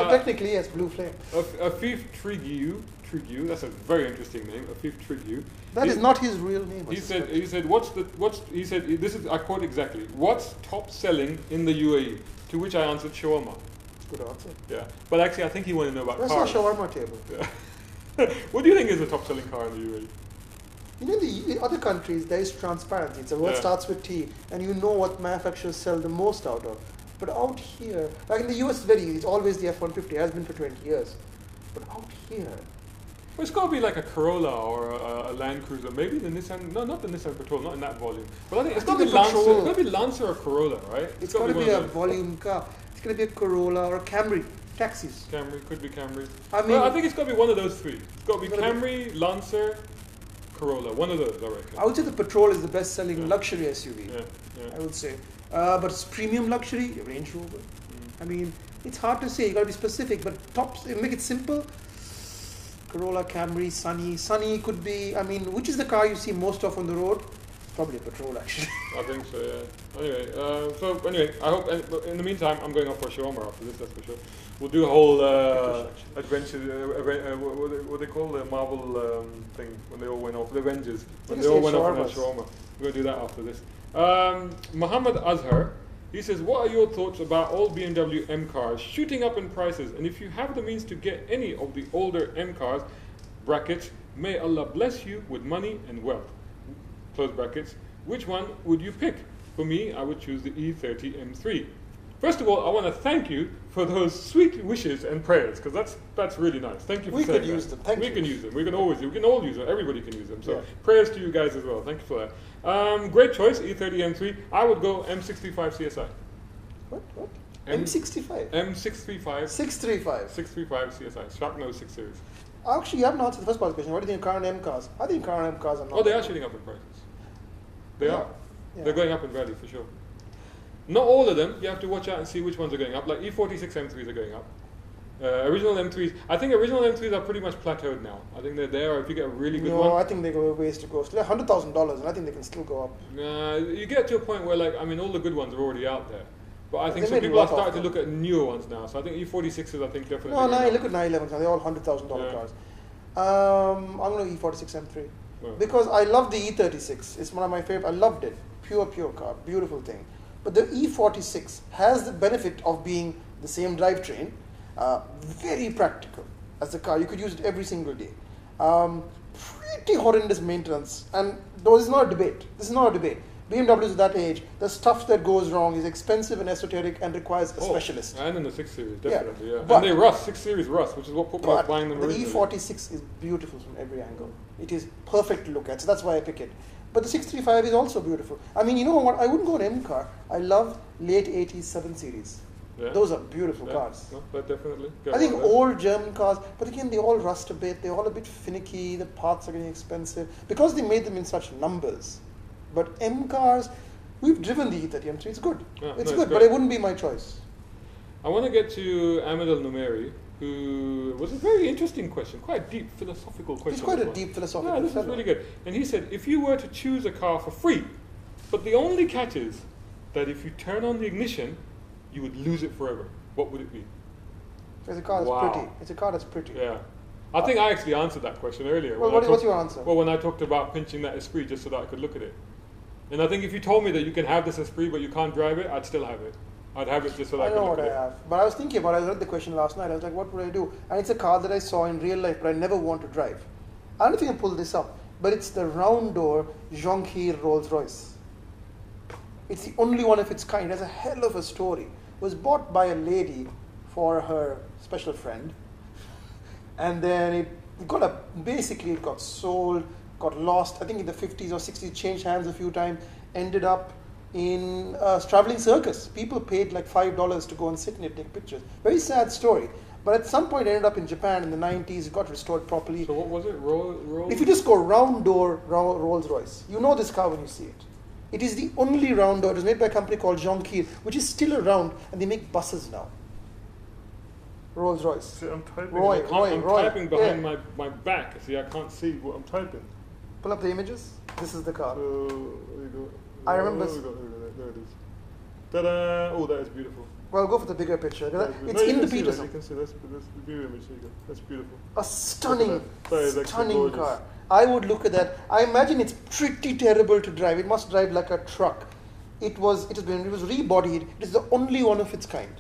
Technically, yes, Blue Flame. Afif Trigu, that's a very interesting name. Afif Trigu. That is not his real name. He said this is, I quote exactly, what's top selling in the UAE? To which I answered shawarma. Good answer. Yeah, but actually I think he wanted to know about cars. That's not shawarma table. Yeah. What do you think is the top selling car in the UAE? You know, in the other countries there is transparency. It's a word starts with T, and you know what manufacturers sell the most out of. But out here, like in the US, it's always the F-150. It has been for 20 years. But out here, well, it's got to be like a Corolla or a Land Cruiser. Maybe the Nissan. No, not the Nissan Patrol. Not in that volume. But I think it's got to be Lancer. It's got to be Lancer or Corolla, right? It's got to be a volume car. It's going to be a Corolla or a Camry. Taxis. Camry could be Camry. I think it's got to be one of those three. It's got to be Camry, Lancer, Corolla. One of those, I reckon. I would say the Patrol is the best-selling luxury SUV. Yeah. I would say. But it's premium luxury, Range Rover. I mean, it's hard to say. You got to be specific. But make it simple. Corolla, Camry, Sunny. Sunny could be. I mean, which is the car you see most of on the road? Probably a Patrol, actually. I think so. Yeah. Anyway, I hope. In the meantime, I'm going off for a shawarma after this. That's for sure. We'll do a whole adventure. What they call the Marvel thing when they all went off, the Avengers. When they all went off on a shawarma. We're going to do that after this. Muhammad Azhar, he says, what are your thoughts about all BMW M cars shooting up in prices? And if you have the means to get any of the older M cars, brackets, may Allah bless you with money and wealth, close brackets, which one would you pick? For me, I would choose the E30 M3. First of all, I want to thank you for those sweet wishes and prayers, because that's really nice. Thank you for saying that. We can use them. Thank you. We can use them. We can all use them. Everybody can use them. So prayers to you guys as well. Thank you for that. Great choice, E30 M3. I would go M65 CSI. What? M65? M635. 635. 635 CSI. Sharknose 6 Series. Actually, you haven't answered the first part of the question. What do you think of current M cars? I think current M cars are not. Oh, they are shooting up in prices. They are. Yeah. They're going up in value for sure. Not all of them. You have to watch out and see which ones are going up. Like E46 M3s are going up. Original M3s. I think original M3s are pretty much plateaued now. I think they're there. Or if you get a really good one. No, I think they go ways to go. Still $100,000, and I think they can still go up. You get to a point where, like, I mean, all the good ones are already out there. But I think some people are starting to look at newer ones now. So I think E46s, I think definitely. No, look at 911s now. They're all $100,000 cars. I'm going to E46 M3 because I love the E36. It's one of my favorite. I loved it. Pure car, beautiful thing. But the E46 has the benefit of being the same drivetrain, very practical as the car. You could use it every single day. Pretty horrendous maintenance, and this is not a debate. This is not a debate. BMW is at that age. The stuff that goes wrong is expensive and esoteric and requires a specialist. And in the 6 Series, definitely, yeah. But, and they rust, 6 Series rust, which is what put me off buying them originally. The E46 is beautiful from every angle. It is perfect to look at, so that's why I pick it. But the 635 is also beautiful. I mean, you know what? I wouldn't go an M car. I love late 80s 7 Series. Yeah. Those are beautiful cars. No, but definitely. I think old German cars, but again, they all rust a bit. They're all a bit finicky. The parts are getting expensive because they made them in such numbers. But M cars, we've driven the E30 M3. It's good. It's good, but it wouldn't be my choice. I want to get to Ahmed Al-Numeri, who was a very interesting question, quite a deep philosophical question. It's quite a deep philosophical question. Yeah, this is really good. And he said, if you were to choose a car for free, but the only catch is that if you turn on the ignition, you would lose it forever, what would it be? It's a car that's pretty. It's a car that's pretty. Yeah. I think I actually answered that question earlier. Well, what's your answer? Well, when I talked about pinching that Esprit just so that I could look at it. And I think if you told me that you can have this Esprit but you can't drive it, I'd still have it. I'd have it just so that I could look at it. I know what I have. But I was thinking about it. I read the question last night. I was like, what would I do? And it's a car that I saw in real life, but I never want to drive. I don't know if you can pull this up, but it's the round door Jonquille Rolls Royce. It's the only one of its kind. It has a hell of a story. It was bought by a lady for her special friend. And then it got sold, got lost, I think in the 50s or 60s, changed hands a few times, ended up in a traveling circus. People paid like $5 to go and sit in it, take pictures. Very sad story. But at some point it ended up in Japan in the 90s, it got restored properly. So what was it? If you just go round door Rolls Royce, you know this car when you see it. It is the only round door. It was made by a company called Jonquille, which is still around, and they make buses now. Rolls Royce. See, I'm typing. I'm typing behind my back. See, I can't see what I'm typing. Pull up the images. This is the car. There you go. I remember. There it is. Ta-da! Oh, that is beautiful. Well, go for the bigger picture. It's in the Peterson. You can see that's the view image. There you go. That's beautiful. A stunning car. I would look at that. I imagine it's pretty terrible to drive. It must drive like a truck. It was rebodied. It is the only one of its kind.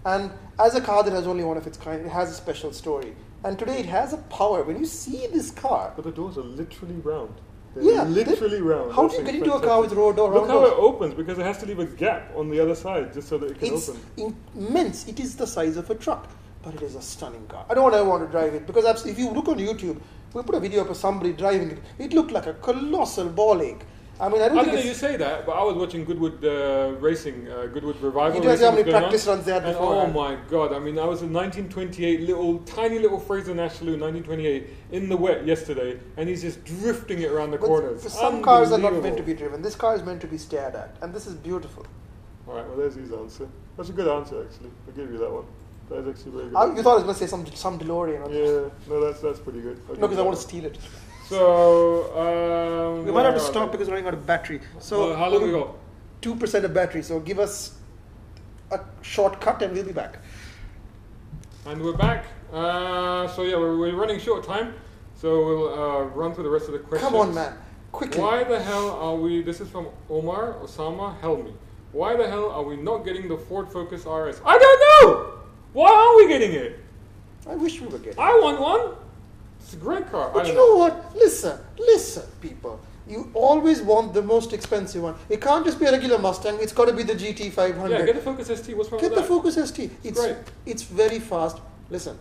And as a car that has only one of its kind, it has a special story. And today it has a power. When you see this car... But the doors are literally round. They're literally round. How do you get into a car with road door? Look how it opens, because it has to leave a gap on the other side just so that it can open. It's immense. It is the size of a truck. But it is a stunning car. I don't ever want to drive it, because if you look on YouTube, we'll put a video of somebody driving it. It looked like a colossal ball ache. I mean, I don't I think don't know you say that, but I was watching Goodwood Racing, Goodwood Revival. You don't see how many racing was going practice on. runs they had And before. oh my God, I mean, I was in 1928, tiny little Fraser Nash Saloon, 1928, in the wet yesterday, and he's just drifting it around the corners. But some cars are not Unbelievable. meant to be driven. This car is meant to be stared at, and this is beautiful. All right, well, there's his answer. That's a good answer, actually. I'll give you that one. That is actually very good. You thought I was going to say some DeLorean. Or Yeah, no, that's pretty good. No, because I want to steal it. So, We might have to stop because we're running out of battery. So how long we got? 2% of battery. So give us a short cut and we'll be back. And we're back. So yeah, we're running short time. So we'll run through the rest of the questions. Come on, man. Quickly. Why the hell are we, this is from Omar Osama Helmi. Why the hell are we not getting the Ford Focus RS? I don't know! Why aren't we getting it? I wish we were getting I want one. It's a great car. But you know what? Listen, people. You always want the most expensive one. It can't just be a regular Mustang. It's got to be the GT 500. Yeah, get the Focus ST. What's wrong Get with the that? Focus ST. It's very fast. Listen,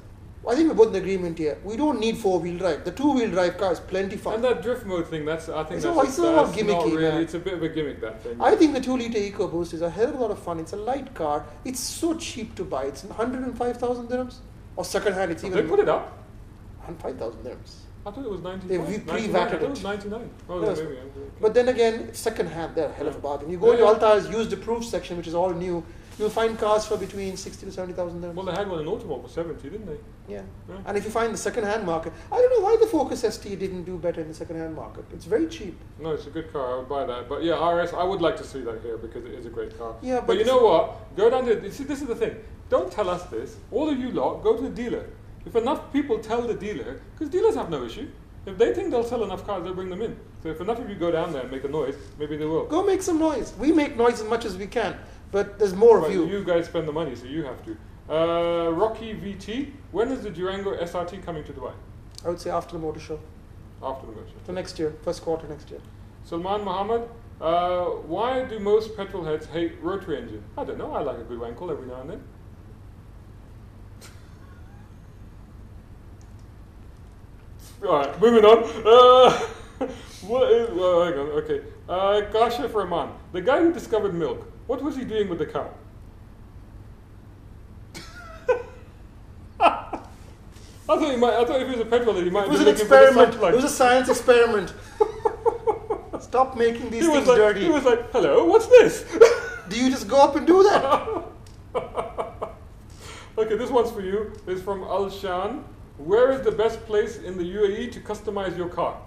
I think we're both in agreement here. We don't need four-wheel drive. The two-wheel drive car is plenty fast. And that drift mode thing, I think It's that's all that's gimmicky, not really, man. it's a bit of a gimmick, that thing. I think the 2-liter EcoBoost is a hell of a lot of fun. It's a light car. It's so cheap to buy. It's 105,000 dirhams. Or second hand, it's Have even they put it up? 105,000 dirhams. I thought it was 99. They 99. pre-vatted I thought it. it was 99. Oh, Yes. maybe. But then again, second hand, they're a hell of a bargain. You go to Altar's used approved section, which is all new, you'll find cars for between 60 to 70,000 dirhams. Well, they had one in Automobile for 70, didn't they? Yeah. Yeah. And if you find the second hand market, I don't know why the Focus ST didn't do better in the second hand market. It's very cheap. No, it's a good car. I would buy that. But yeah, RS, I would like to see that here because it is a great car. Yeah, but you know what? Go down to, see, this is the thing. Don't tell us this. All of you lot, go to the dealer. If enough people tell the dealer, because dealers have no issue. If they think they'll sell enough cars, they'll bring them in. So if enough of you go down there and make a noise, maybe they will. Go make some noise. We make noise as much as we can, but there's more of But you. you guys spend the money, so you have to. Rocky VT, when is the Durango SRT coming to Dubai? I would say after the motor show. After the motor. So next year, first quarter next year. Salman Muhammad, why do most petrol heads hate rotary engine? I don't know, I like a good wankle every now and then. Alright, moving on. What is, well, hang on, okay. Kashif Rahman, the guy who discovered milk, what was he doing with the cow? I thought if he was a petrol head, he might It was be an looking for the experiment. sunflower. It was a science experiment. Stop making these things dirty. He was like, hello, what's this? Do you just go up and do that? Okay, this one's for you. It's from Al Shan. Where is the best place in the UAE to customize your car?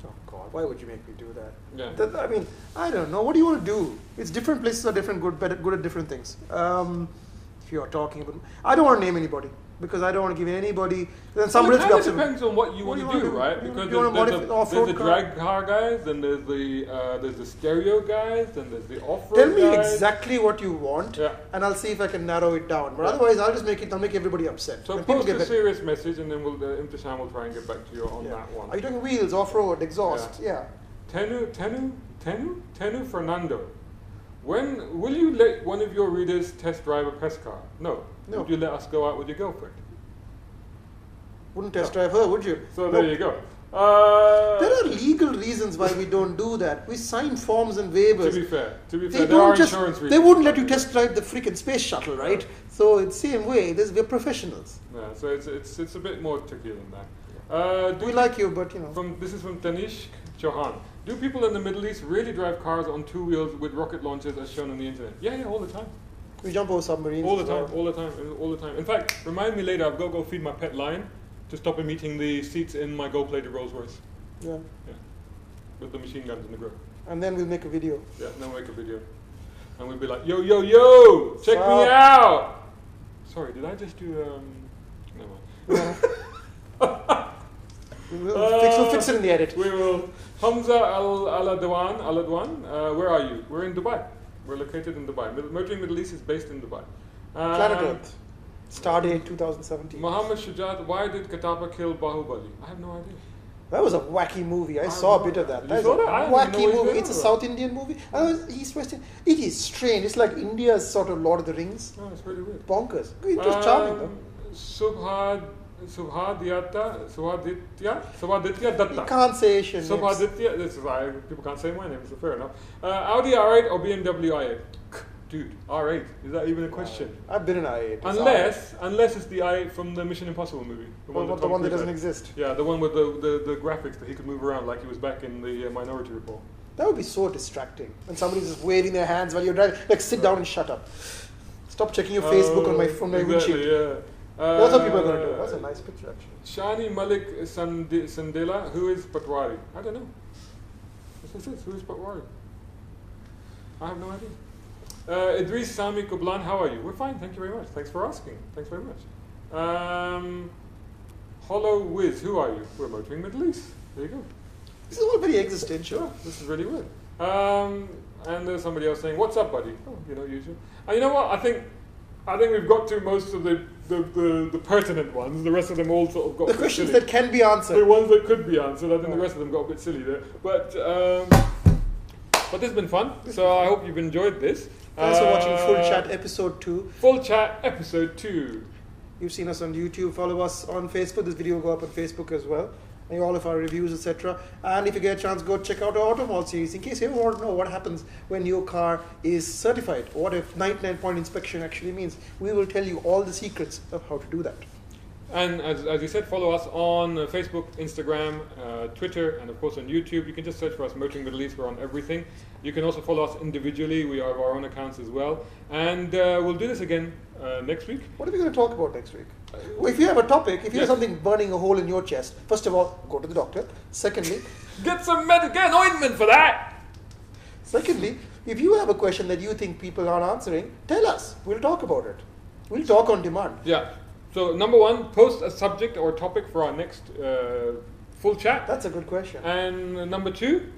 Oh God, why would you make me do that? Yeah. I mean, I don't know. What do you want to do? It's different places are different, good at different things. If you are talking about, I don't want to name anybody because I don't want to give anybody. Then somebody Well, else it will be kind of depends on what you want to do, right? You Because wanna modify the there's off-road the car? drag car guys, then there's the stereo guys, then there's the off-road Tell me guys. exactly what you want, Yeah. and I'll see if I can narrow it down. But Yeah. otherwise, I'll make everybody upset. So And people post a get serious message, and then Imtishan will try and get back to you on yeah. that one. Are you talking wheels, off-road, exhaust? Yeah. Tenu Fernando. When will you let one of your readers test drive a press car? No. No. Would you let us go out with your girlfriend? Wouldn't test drive her, would you? So Nope. there you go. There are legal reasons why we don't do that. We sign forms and waivers. To be fair, They there are don't just. insurance reasons. They wouldn't let you test drive the freaking space shuttle, right? So it's the same way. We're professionals. Yeah, so it's a bit more tricky than that. We like you, but you know. This is from Tanishq Chauhan. Do people in the Middle East really drive cars on two wheels with rocket launchers as shown on the internet? Yeah, all the time. We jump over submarines. All the as time, well. all the time. In fact, remind me later, I've got to go feed my pet lion to stop him eating the seats in my gold-plated Rolls Royce. Yeah. Yeah, with the machine guns in the grill. And then we'll make a video. Yeah, then we'll make a video. And we'll be like, yo, yo, yo, check me Stop. out! Sorry, did I just do, never mind. Yeah. We'll fix it in the edit. We will. Hamza Al-Adwan, where are you? We're in Dubai. We're located in Dubai. Motoring Middle East is based in Dubai. Planet Earth. Stardate 2017. Muhammad Shujat, why did Katapa kill Bahubali? I have no idea. That was a wacky movie. I saw a bit of that. You That is saw a that? I didn't know wacky what he was movie. doing It's a about. South Indian movie. East West. It is strange. It's like India's sort of Lord of the Rings. Oh, it's really weird. Bonkers. It was charming though. Subhaditya You Datta. can't say Asian names. Subhaditya, this is why people can't say my name, so fair enough. Audi R8 or BMW i8? Dude, R8, is that even a question? I've been in I8. Unless it's the i8 from the Mission Impossible movie. The one that doesn't exist. Yeah, the one with the graphics that he could move around like he was back in the Minority Report. That would be so distracting. When somebody's just waving their hands while you're driving. Like, sit down and shut up. Stop checking your Facebook on my windshield. Yeah. That's what people are going to do. That's a nice picture, actually. Shani Malik Sandela, who is Patwari? I don't know. What's this? Who is Patwari? I have no idea. Idris Sami Kublan, how are you? We're fine, thank you very much. Thanks for asking. Thanks very much. Hollow Wiz, who are you? We're motoring Middle East. There you go. This is all very existential. Sure, this is really weird. And there's somebody else saying, "What's up, buddy?" Oh, usual. And you know what? I think we've got to most of the pertinent ones. The rest of them all sort of got the a bit questions silly. that can be answered. The ones that could be answered. I think the rest of them got a bit silly there. But this has been fun. So I hope you've enjoyed this. Thanks for watching Full Chat Episode 2. Full Chat Episode 2. You've seen us on YouTube. Follow us on Facebook. This video will go up on Facebook as well. And all of our reviews, etc. And if you get a chance, go check out our Automall series in case you want to know what happens when your car is certified. What if 99-point inspection actually means. We will tell you all the secrets of how to do that. And as you said, follow us on Facebook, Instagram, Twitter, and of course on YouTube. You can just search for us, Motoring Middle East. We're on everything. You can also follow us individually. We have our own accounts as well. And we'll do this again next week. What are we going to talk about next week? If you have a topic, if you have something burning a hole in your chest, first of all, go to the doctor. Secondly, get an ointment for that. Secondly, if you have a question that you think people aren't answering, tell us. We'll talk about it. We'll talk on demand. Yeah. So number one, post a subject or topic for our next full chat. That's a good question. And number two,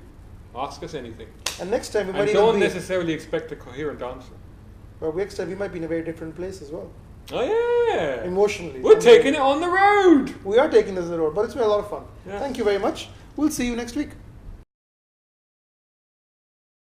ask us anything. And next time we might don't necessarily expect a coherent answer. Well, next time we might be in a very different place as well. Oh yeah. Emotionally. We're taking it on the road. We are taking this on the road, but it's been a lot of fun. Yeah. Thank you very much. We'll see you next week.